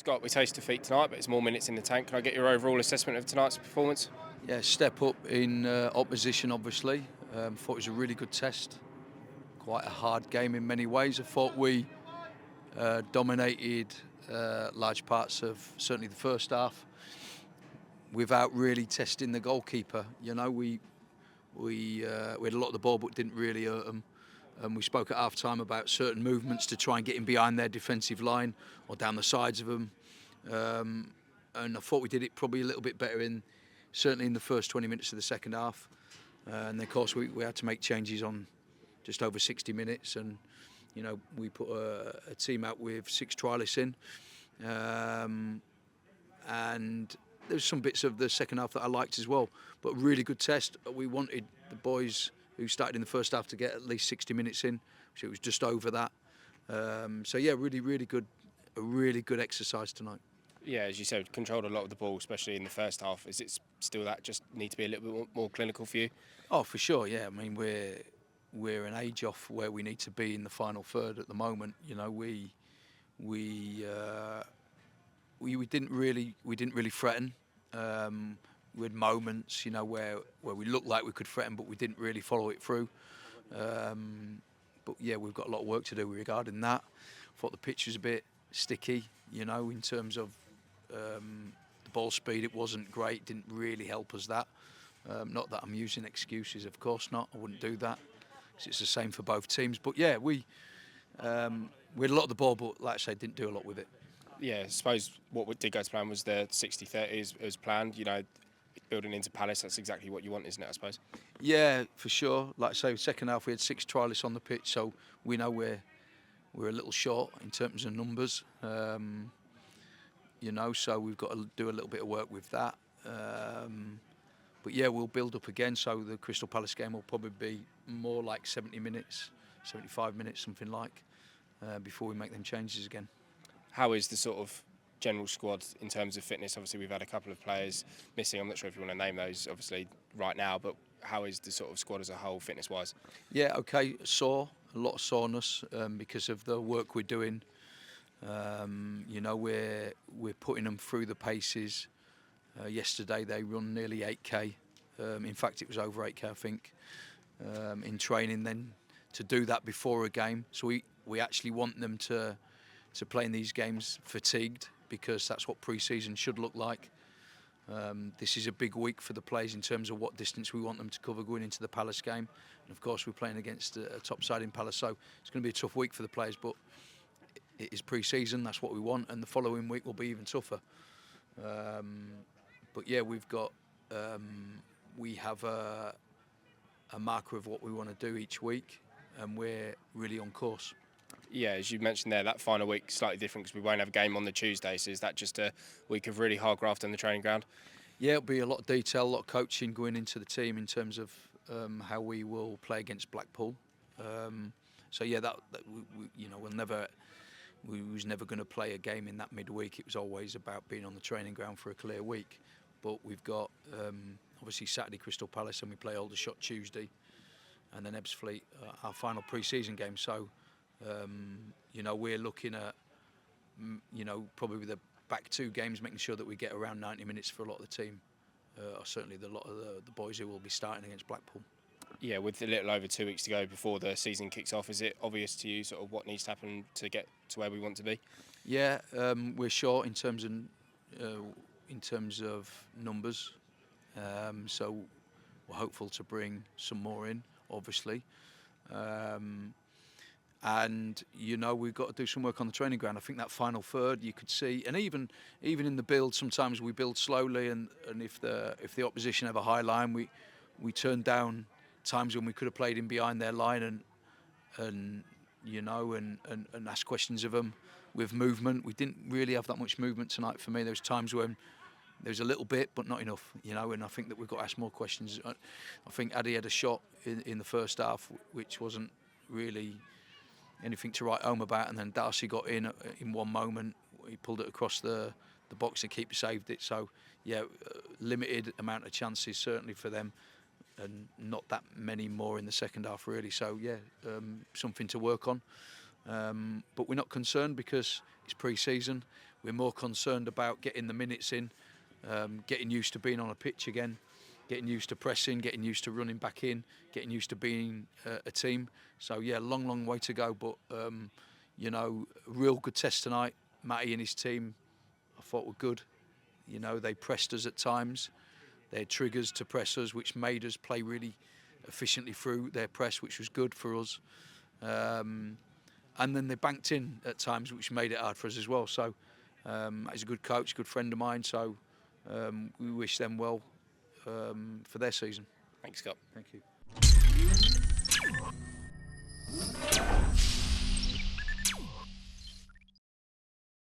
got we taste defeat tonight, but it's more minutes in the tank. Can I get your overall assessment of tonight's performance? Yeah, step up in opposition, obviously. Thought it was a really good test. Quite a hard game in many ways. I thought we dominated large parts of certainly the first half without really testing the goalkeeper. You know, we had a lot of the ball, but didn't really hurt them. We spoke at half time about certain movements to try and get in behind their defensive line or down the sides of them. And I thought we did it probably a little bit better certainly in the first 20 minutes of the second half. And then, of course, we had to make changes on just over 60 minutes. And, you know, we put a team out with 6 trialists in. And there's some bits of the second half that I liked as well. But really good test. We wanted the boys who started in the first half to get at least 60 minutes in, which it was just over that. So, yeah, really good, a really good exercise tonight. Yeah, as you said, controlled a lot of the ball, especially in the first half. Is it still that just need to be a little bit more clinical for you? Oh, for sure, yeah. I mean, we're an age off where we need to be in the final third at the moment. You know, we didn't really threaten. We had moments, you know, where we looked like we could threaten, but we didn't really follow it through. But yeah, we've got a lot of work to do regarding that. I thought the pitch was a bit sticky, you know, in terms of the ball speed. It wasn't great, didn't really help us that. Not that I'm using excuses, of course not. I wouldn't do that, because it's the same for both teams. But yeah, we had a lot of the ball, but like I say, didn't do a lot with it. Yeah, I suppose what did go to plan was the 60-30 as planned. You know, building into Palace, that's exactly what you want, isn't it, I suppose? Yeah, for sure. Like I say, second half we had 6 trialists on the pitch, so we know we're a little short in terms of numbers. You know, so we've got to do a little bit of work with that. But yeah, we'll build up again, so the Crystal Palace game will probably be more like 70 minutes, 75 minutes, something like, before we make them changes again. How is the sort of general squad in terms of fitness? Obviously, we've had a couple of players missing. I'm not sure if you want to name those, obviously, right now, but how is the sort of squad as a whole, fitness-wise? Yeah, okay, a lot of soreness because of the work we're doing. You know, we're putting them through the paces. Yesterday they run nearly 8k. In fact, it was over 8k, I think, in training. Then to do that before a game, so we actually want them to play in these games fatigued, because that's what pre-season should look like. This is a big week for the players in terms of what distance we want them to cover going into the Palace game. And of course, we're playing against a top side in Palace, so it's going to be a tough week for the players. But it is pre-season, that's what we want, and the following week will be even tougher. But yeah, we have a marker of what we want to do each week, and we're really on course. Yeah, as you mentioned there, that final week slightly different because we won't have a game on the Tuesday. So is that just a week of really hard graft on the training ground? Yeah, it'll be a lot of detail, a lot of coaching going into the team in terms of how we will play against Blackpool. So yeah, we was never going to play a game in that midweek. It was always about being on the training ground for a clear week. But we've got obviously Saturday Crystal Palace, and we play Aldershot Tuesday, and then Ebbsfleet, our final pre-season game. So you know, we're looking at, you know, probably the back 2 games, making sure that we get around 90 minutes for a lot of the team, or certainly a lot of the boys who will be starting against Blackpool. Yeah, with a little over 2 weeks to go before the season kicks off, is it obvious to you sort of what needs to happen to get to where we want to be? Yeah, we're short in terms of numbers, so we're hopeful to bring some more in, obviously. And you know, we've got to do some work on the training ground. I think that final third, you could see, and even in the build, sometimes we build slowly, and if the opposition have a high line, we turn down times when we could have played in behind their line and you know, and ask questions of them with movement. We didn't really have that much movement tonight for me. There was times when there was a little bit, but not enough, you know, and I think that we've got to ask more questions. I think Addy had a shot in the first half, which wasn't really anything to write home about, and then Darcy got in one moment. He pulled it across the box, and keeper saved it. So yeah, limited amount of chances certainly for them, and not that many more in the second half really. So yeah, something to work on, but we're not concerned because it's pre-season. We're more concerned about getting the minutes in, getting used to being on a pitch again, getting used to pressing, getting used to running back in, getting used to being a team. So yeah, long way to go, but you know, real good test tonight. Matty and his team, I thought, were good. You know, they pressed us at times. They had triggers to press us, which made us play really efficiently through their press, which was good for us. And then they banked in at times, which made it hard for us as well. So he's a good coach, good friend of mine. So we wish them well for their season. Thanks, Scott. Thank you.